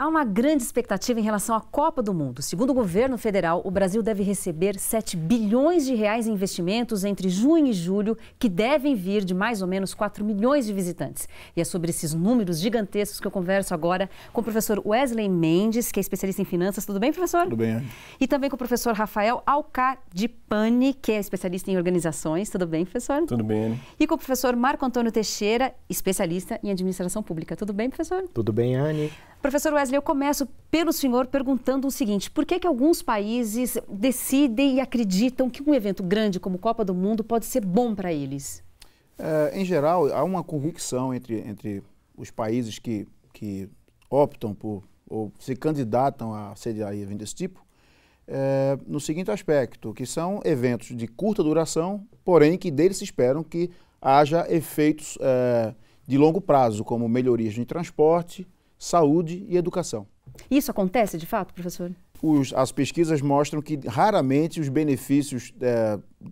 Há uma grande expectativa em relação à Copa do Mundo. Segundo o governo federal, o Brasil deve receber 7 bilhões de reais em investimentos entre junho e julho, que devem vir de mais ou menos 4 milhões de visitantes. E é sobre esses números gigantescos que eu converso agora com o professor Wesley Mendes, que é especialista em finanças. Tudo bem, professor? Tudo bem, Anne. E também com o professor Rafael Alcadipani, que é especialista em organizações. Tudo bem, professor? Tudo bem, Anne. E com o professor Marco Antônio Teixeira, especialista em administração pública. Tudo bem, professor? Tudo bem, Anne. Professor Wesley, eu começo pelo senhor perguntando o seguinte: por que alguns países decidem e acreditam que um evento grande como Copa do Mundo pode ser bom para eles? Em geral, há uma convicção entre os países que optam por ou se candidatam a sediar eventos desse tipo, no seguinte aspecto, que são eventos de curta duração, porém que deles se esperam que haja efeitos de longo prazo, como melhorias de transporte, saúde e educação. Isso acontece de fato, professor? As pesquisas mostram que raramente os benefícios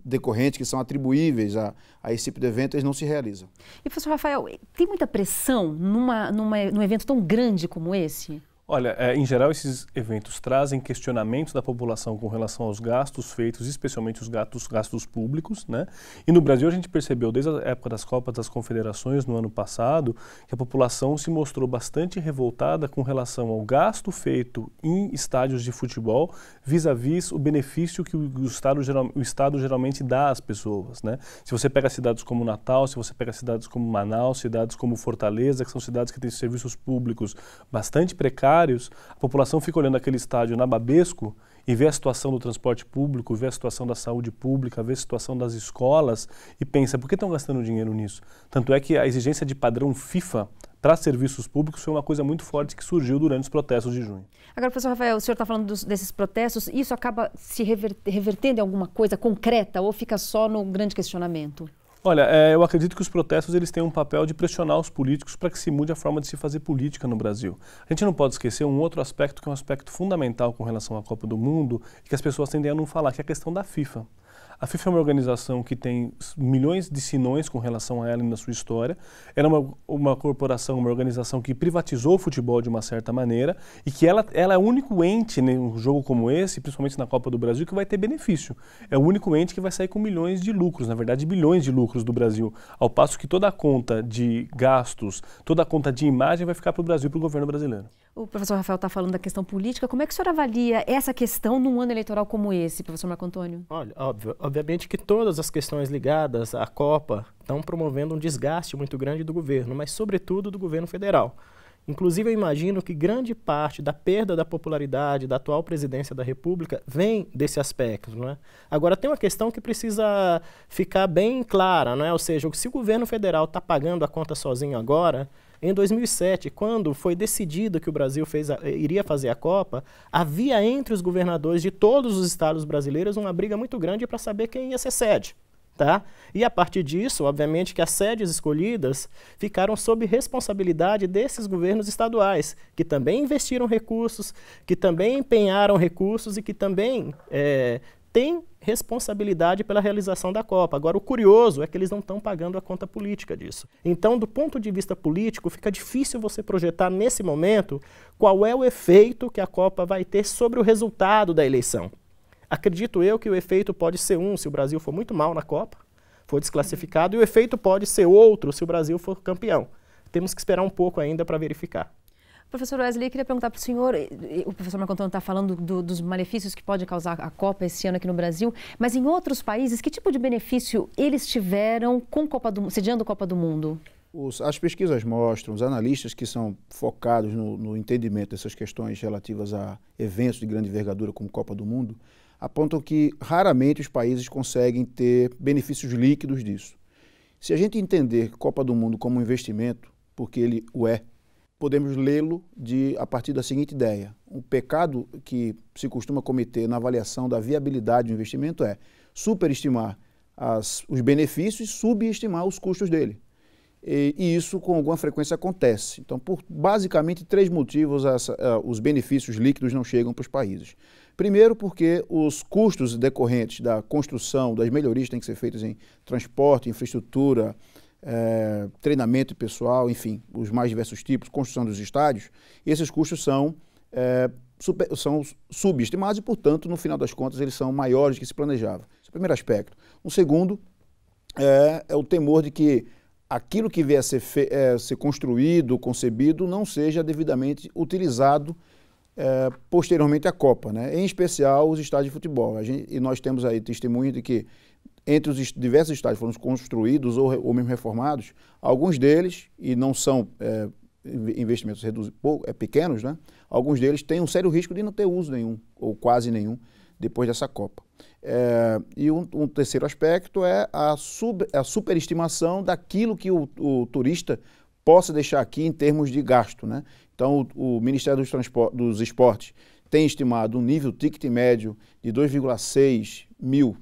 decorrentes que são atribuíveis a esse tipo de evento eles não se realizam. E professor Rafael, tem muita pressão num evento tão grande como esse? Olha, em geral esses eventos trazem questionamentos da população com relação aos gastos feitos, especialmente os gastos públicos, né? E no Brasil a gente percebeu desde a época das Copas das Confederações no ano passado que a população se mostrou bastante revoltada com relação ao gasto feito em estádios de futebol vis-à-vis o benefício que o Estado geralmente dá às pessoas, né? Se você pega cidades como Natal, se você pega cidades como Manaus, cidades como Fortaleza, que são cidades que têm serviços públicos bastante precários, a população fica olhando aquele estádio nababesco e vê a situação do transporte público, vê a situação da saúde pública, vê a situação das escolas e pensa, por que estão gastando dinheiro nisso? Tanto é que a exigência de padrão FIFA para serviços públicos foi uma coisa muito forte que surgiu durante os protestos de junho. Agora, professor Rafael, o senhor está falando desses protestos, isso acaba se revertendo em alguma coisa concreta ou fica só no grande questionamento? Olha, eu acredito que os protestos eles têm um papel de pressionar os políticos para que se mude a forma de se fazer política no Brasil. A gente não pode esquecer um outro aspecto que é um aspecto fundamental com relação à Copa do Mundo e que as pessoas tendem a não falar, que é a questão da FIFA. A FIFA é uma organização que tem milhões de sinões com relação a ela na sua história. Era uma corporação, uma organização que privatizou o futebol de uma certa maneira e que ela é o único ente num jogo como esse, principalmente na Copa do Brasil, que vai ter benefício. É o único ente que vai sair com milhões de lucros, na verdade bilhões de lucros do Brasil, ao passo que toda a conta de gastos, toda a conta de imagem vai ficar para o Brasil e para o governo brasileiro. O professor Rafael está falando da questão política. Como é que o senhor avalia essa questão num ano eleitoral como esse, professor Marco Antônio? Olha, obviamente que todas as questões ligadas à Copa estão promovendo um desgaste muito grande do governo, mas sobretudo do governo federal. Inclusive, eu imagino que grande parte da perda da popularidade da atual presidência da República vem desse aspecto, não é? Agora, tem uma questão que precisa ficar bem clara, não é? Ou seja, se o governo federal está pagando a conta sozinho agora, em 2007, quando foi decidido que o Brasil iria fazer a Copa, havia entre os governadores de todos os estados brasileiros uma briga muito grande para saber quem ia ser sede. Tá? E a partir disso, obviamente que as sedes escolhidas ficaram sob responsabilidade desses governos estaduais, que também investiram recursos, que também empenharam recursos e que também têm responsabilidade pela realização da Copa. Agora, o curioso é que eles não estão pagando a conta política disso. Então, do ponto de vista político, fica difícil você projetar nesse momento qual é o efeito que a Copa vai ter sobre o resultado da eleição. Acredito eu que o efeito pode ser se o Brasil for muito mal na Copa, for desclassificado, e o efeito pode ser outro se o Brasil for campeão. Temos que esperar um pouco ainda para verificar. Professor Wesley, eu queria perguntar para o senhor, o professor Marco Antônio está falando dos malefícios que pode causar a Copa esse ano aqui no Brasil, mas em outros países, que tipo de benefício eles tiveram sediando a Copa do Mundo? As pesquisas mostram, os analistas que são focados no entendimento dessas questões relativas a eventos de grande envergadura como Copa do Mundo, apontam que raramente os países conseguem ter benefícios líquidos disso. Se a gente entender Copa do Mundo como um investimento, porque ele o é, podemos lê-lo a partir da seguinte ideia. Um pecado que se costuma cometer na avaliação da viabilidade do investimento é superestimar os benefícios e subestimar os custos dele. E isso com alguma frequência acontece. Então, por basicamente 3 motivos, os benefícios líquidos não chegam para os países. Primeiro, porque os custos decorrentes da construção, das melhorias que têm que ser feitas em transporte, infraestrutura, treinamento pessoal, enfim, os mais diversos tipos, construção dos estádios, esses custos são subestimados e, portanto, no final das contas, eles são maiores do que se planejava. Esse é o primeiro aspecto. O segundo é o temor de que aquilo que vier a ser construído, concebido, não seja devidamente utilizado posteriormente à Copa, né? Em especial os estádios de futebol. E nós temos aí testemunho de que entre os diversos estádios que foram construídos ou mesmo reformados, alguns deles, e não são investimentos pequenos, né? Alguns deles têm um sério risco de não ter uso nenhum, ou quase nenhum, depois dessa Copa. E um terceiro aspecto é a superestimação daquilo que o turista possa deixar aqui em termos de gasto, né? Então, o Ministério dos Esportes tem estimado um nível ticket médio de 2,6 mil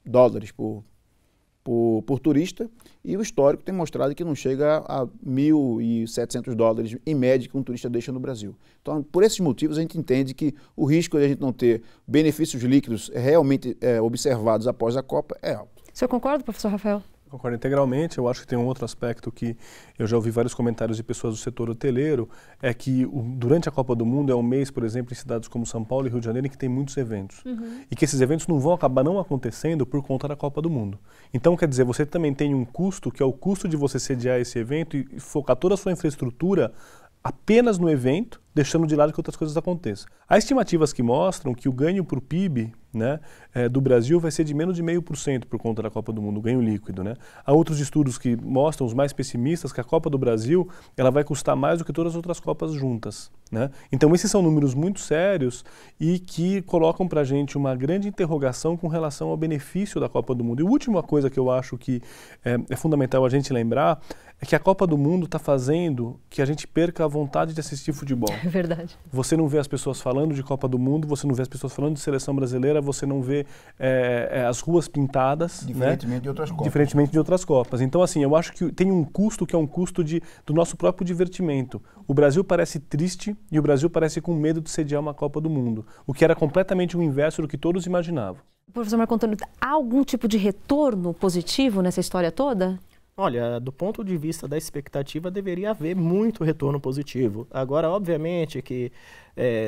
dólares por turista, e o histórico tem mostrado que não chega a 1.700 dólares em média que um turista deixa no Brasil. Então, por esses motivos, a gente entende que o risco de a gente não ter benefícios líquidos realmente observados após a Copa é alto. O senhor concorda, professor Rafael? Concordo integralmente. Eu acho que tem um outro aspecto que eu já ouvi vários comentários de pessoas do setor hoteleiro, é que durante a Copa do Mundo é um mês, por exemplo, em cidades como São Paulo e Rio de Janeiro, em que tem muitos eventos. E que esses eventos não vão acabar não acontecendo por conta da Copa do Mundo. Então, quer dizer, você também tem um custo, que é o custo de você sediar esse evento e focar toda a sua infraestrutura apenas no evento, deixando de lado que outras coisas aconteçam. Há estimativas que mostram que o ganho para o PIB, né, do Brasil vai ser de menos de 0,5% por conta da Copa do Mundo, o ganho líquido, né? Há outros estudos que mostram, os mais pessimistas, que a Copa do Brasil ela vai custar mais do que todas as outras Copas juntas, né? Então esses são números muito sérios e que colocam para a gente uma grande interrogação com relação ao benefício da Copa do Mundo. E a última coisa que eu acho que é fundamental a gente lembrar é que a Copa do Mundo está fazendo que a gente perca a vontade de assistir futebol. É verdade. Você não vê as pessoas falando de Copa do Mundo, você não vê as pessoas falando de seleção brasileira, você não vê as ruas pintadas. Diferentemente, né? De outras Copas. Diferentemente de outras Copas. Então, assim, eu acho que tem um custo que é um custo do nosso próprio divertimento. O Brasil parece triste e o Brasil parece com medo de sediar uma Copa do Mundo, o que era completamente o inverso do que todos imaginavam. Professor Marco Antônio, há algum tipo de retorno positivo nessa história toda? Olha, do ponto de vista da expectativa, deveria haver muito retorno positivo. Agora, obviamente que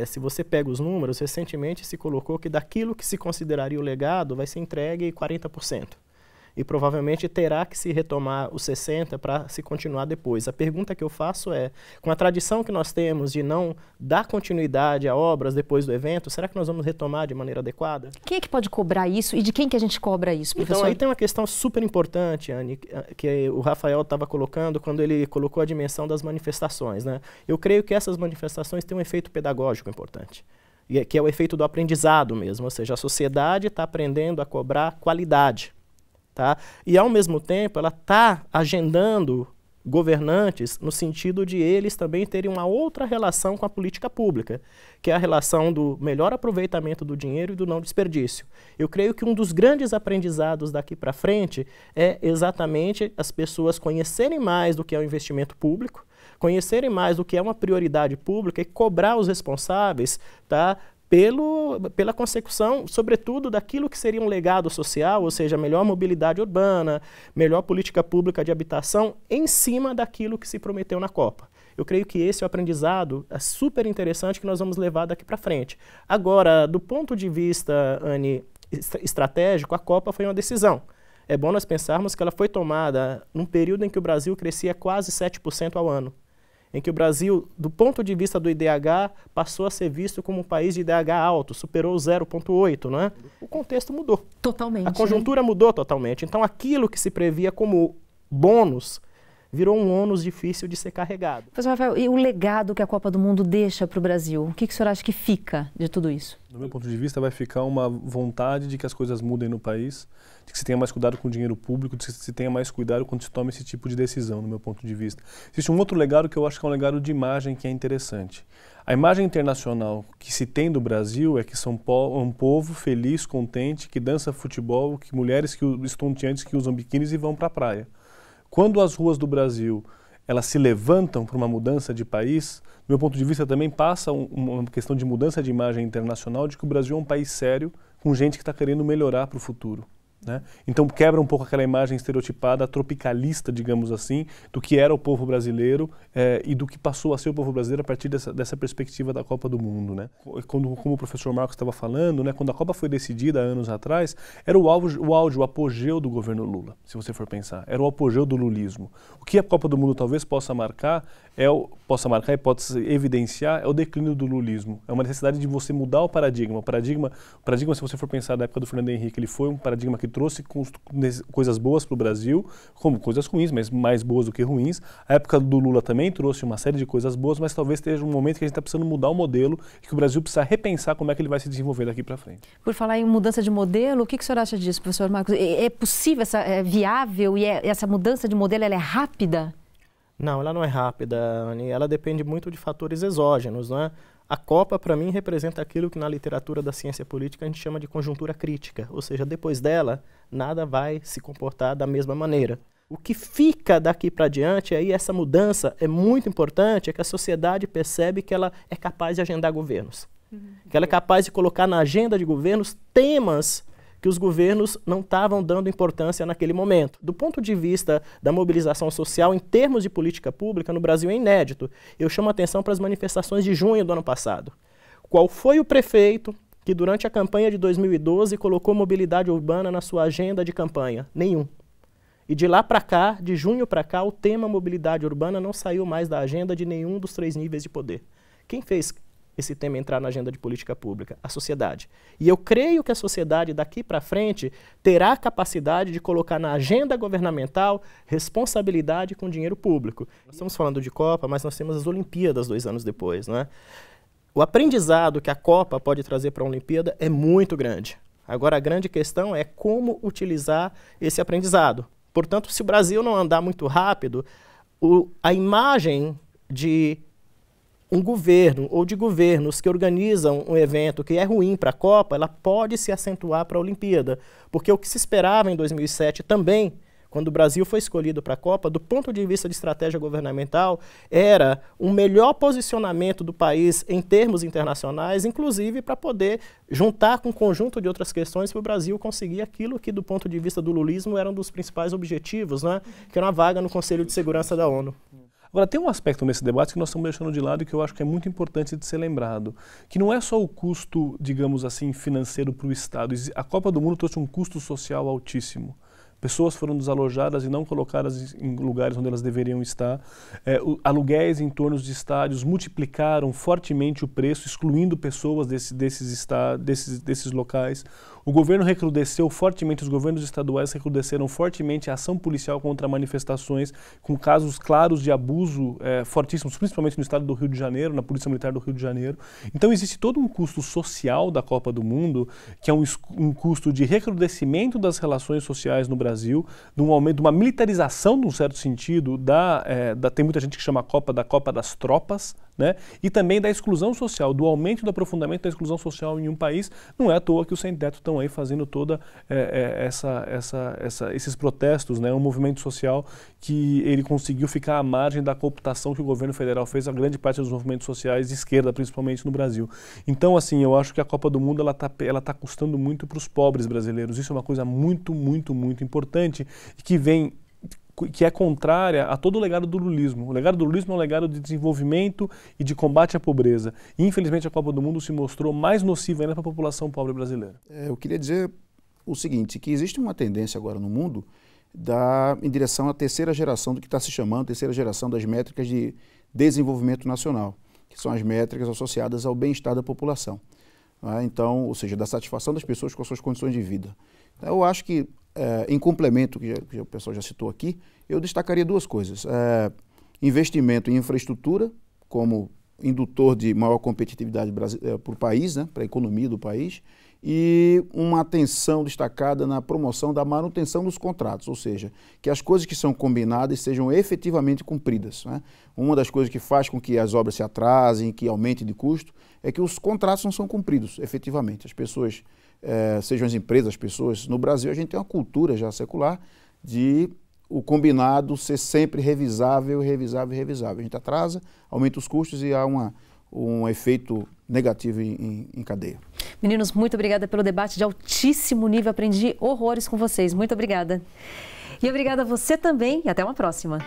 se você pega os números, recentemente se colocou que daquilo que se consideraria o legado vai ser entregue 40%. E provavelmente terá que se retomar os 60% para se continuar depois. A pergunta que eu faço é, com a tradição que nós temos de não dar continuidade a obras depois do evento, será que nós vamos retomar de maneira adequada? Quem é que pode cobrar isso e de quem que a gente cobra isso, professor? Então aí tem uma questão super importante, Anny, que o Rafael estava colocando quando ele colocou a dimensão das manifestações, né? Eu creio que essas manifestações têm um efeito pedagógico importante, que é o efeito do aprendizado mesmo, ou seja, a sociedade está aprendendo a cobrar qualidade. Tá? E, ao mesmo tempo, ela está agendando governantes no sentido de eles também terem uma outra relação com a política pública, que é a relação do melhor aproveitamento do dinheiro e do não desperdício. Eu creio que um dos grandes aprendizados daqui para frente é exatamente as pessoas conhecerem mais do que é o investimento público, conhecerem mais do que é uma prioridade pública e cobrar os responsáveis, tá? Pela consecução, sobretudo, daquilo que seria um legado social, ou seja, melhor mobilidade urbana, melhor política pública de habitação, em cima daquilo que se prometeu na Copa. Eu creio que esse é o aprendizado super interessante que nós vamos levar daqui para frente. Agora, do ponto de vista, Anny, estratégico, a Copa foi uma decisão. É bom nós pensarmos que ela foi tomada num período em que o Brasil crescia quase 7% ao ano, em que o Brasil, do ponto de vista do IDH, passou a ser visto como um país de IDH alto, superou 0,8, né? O contexto mudou. Totalmente. A conjuntura mudou totalmente. Então, aquilo que se previa como bônus virou um ônus difícil de ser carregado. Professor Rafael, e o legado que a Copa do Mundo deixa para o Brasil? O que o senhor acha que fica de tudo isso? Do meu ponto de vista, vai ficar uma vontade de que as coisas mudem no país, de que se tenha mais cuidado com o dinheiro público, de que se tenha mais cuidado quando se toma esse tipo de decisão, no meu ponto de vista. Existe um outro legado que eu acho que é um legado de imagem que é interessante. A imagem internacional que se tem do Brasil é que são um povo feliz, contente, que dança futebol, que mulheres estonteantes que usam biquínis e vão para a praia. Quando as ruas do Brasil elas se levantam para uma mudança de país, do meu ponto de vista também passa uma questão de mudança de imagem internacional de que o Brasil é um país sério, com gente que está querendo melhorar para o futuro. né? Então quebra um pouco aquela imagem estereotipada, tropicalista, digamos assim, do que era o povo brasileiro e do que passou a ser o povo brasileiro a partir dessa perspectiva da Copa do Mundo, né? Como o professor Marcos estava falando, né, quando a Copa foi decidida há anos atrás, era o auge, o apogeu do governo Lula, se você for pensar. Era o apogeu do lulismo. O que a Copa do Mundo talvez possa marcar e pode evidenciar é o declínio do lulismo. É uma necessidade de você mudar o paradigma. O paradigma, se você for pensar da época do Fernando Henrique, ele foi um paradigma que trouxe coisas boas para o Brasil, como coisas ruins, mas mais boas do que ruins. A época do Lula também trouxe uma série de coisas boas, mas talvez esteja um momento que a gente está precisando mudar o modelo e que o Brasil precisa repensar como é que ele vai se desenvolver daqui para frente. Por falar em mudança de modelo, o que o senhor acha disso, professor Marcos? É possível, é viável e essa mudança de modelo ela é rápida? Não, ela não é rápida, Anny. Ela depende muito de fatores exógenos, não é? A Copa, para mim, representa aquilo que na literatura da ciência política a gente chama de conjuntura crítica, ou seja, depois dela, nada vai se comportar da mesma maneira. O que fica daqui para diante, aí essa mudança é muito importante, é que a sociedade percebe que ela é capaz de agendar governos, que ela é capaz de colocar na agenda de governos temas que os governos não estavam dando importância naquele momento. Do ponto de vista da mobilização social, em termos de política pública, no Brasil é inédito. Eu chamo a atenção para as manifestações de junho do ano passado. Qual foi o prefeito que, durante a campanha de 2012, colocou mobilidade urbana na sua agenda de campanha? Nenhum. E de lá para cá, de junho para cá, o tema mobilidade urbana não saiu mais da agenda de nenhum dos 3 níveis de poder. Quem fez esse tema entrar na agenda de política pública? A sociedade. E eu creio que a sociedade daqui para frente terá a capacidade de colocar na agenda governamental responsabilidade com dinheiro público. Nós estamos falando de Copa, mas nós temos as Olimpíadas 2 anos depois, não é? O aprendizado que a Copa pode trazer para a Olimpíada é muito grande. Agora, a grande questão é como utilizar esse aprendizado. Portanto, se o Brasil não andar muito rápido, a imagem de um governo ou de governos que organizam um evento que é ruim para a Copa, ela pode se acentuar para a Olimpíada. Porque o que se esperava em 2007 também, quando o Brasil foi escolhido para a Copa, do ponto de vista de estratégia governamental, era um melhor posicionamento do país em termos internacionais, inclusive para poder juntar com um conjunto de outras questões para o Brasil conseguir aquilo que, do ponto de vista do lulismo, era um dos principais objetivos, né? Que era uma vaga no Conselho de Segurança da ONU. Agora, tem um aspecto nesse debate que nós estamos deixando de lado e que eu acho que é muito importante de ser lembrado, que não é só o custo, digamos assim, financeiro para o Estado. A Copa do Mundo trouxe um custo social altíssimo. Pessoas foram desalojadas e não colocadas em lugares onde elas deveriam estar. Aluguéis em torno de estádios multiplicaram fortemente o preço, excluindo pessoas desses locais. O governo recrudesceu fortemente, os governos estaduais recrudesceram fortemente a ação policial contra manifestações, com casos claros de abuso fortíssimos, principalmente no estado do Rio de Janeiro, na Polícia Militar do Rio de Janeiro. Então existe todo um custo social da Copa do Mundo, que é um custo de recrudescimento das relações sociais no Brasil, de um aumento, de uma militarização, num certo sentido, tem muita gente que chama a Copa das tropas, né? E também da exclusão social, do aumento e do aprofundamento da exclusão social em um país. Não é à toa que os sem-teto estão aí fazendo toda esses protestos, né? Um movimento social que ele conseguiu ficar à margem da cooptação que o governo federal fez a grande parte dos movimentos sociais de esquerda, principalmente no Brasil. Então, assim, eu acho que a Copa do Mundo ela tá custando muito para os pobres brasileiros. Isso é uma coisa muito, muito, muito importante e que é contrária a todo o legado do lulismo. O legado do lulismo é um legado de desenvolvimento e de combate à pobreza. E, infelizmente, a Copa do Mundo se mostrou mais nociva ainda para a população pobre brasileira. Eu queria dizer o seguinte, que existe uma tendência agora no mundo em direção à terceira geração do que está se chamando terceira geração das métricas de desenvolvimento nacional, que são as métricas associadas ao bem-estar da população. Então, ou seja, da satisfação das pessoas com as suas condições de vida. Então, eu acho que, em complemento, que o pessoal já citou aqui, eu destacaria 2 coisas. Investimento em infraestrutura, como indutor de maior competitividade para o país, né, para a economia do país, e uma atenção destacada na promoção da manutenção dos contratos, ou seja, que as coisas que são combinadas sejam efetivamente cumpridas, né? Uma das coisas que faz com que as obras se atrasem, que aumente de custo, é que os contratos não são cumpridos efetivamente. As pessoas, sejam as empresas, as pessoas, no Brasil a gente tem uma cultura já secular de o combinado ser sempre revisável, revisável e revisável. A gente atrasa, aumenta os custos e há um efeito negativo em cadeia. Meninos, muito obrigada pelo debate de altíssimo nível. Aprendi horrores com vocês. Muito obrigada. E obrigada a você também e até uma próxima.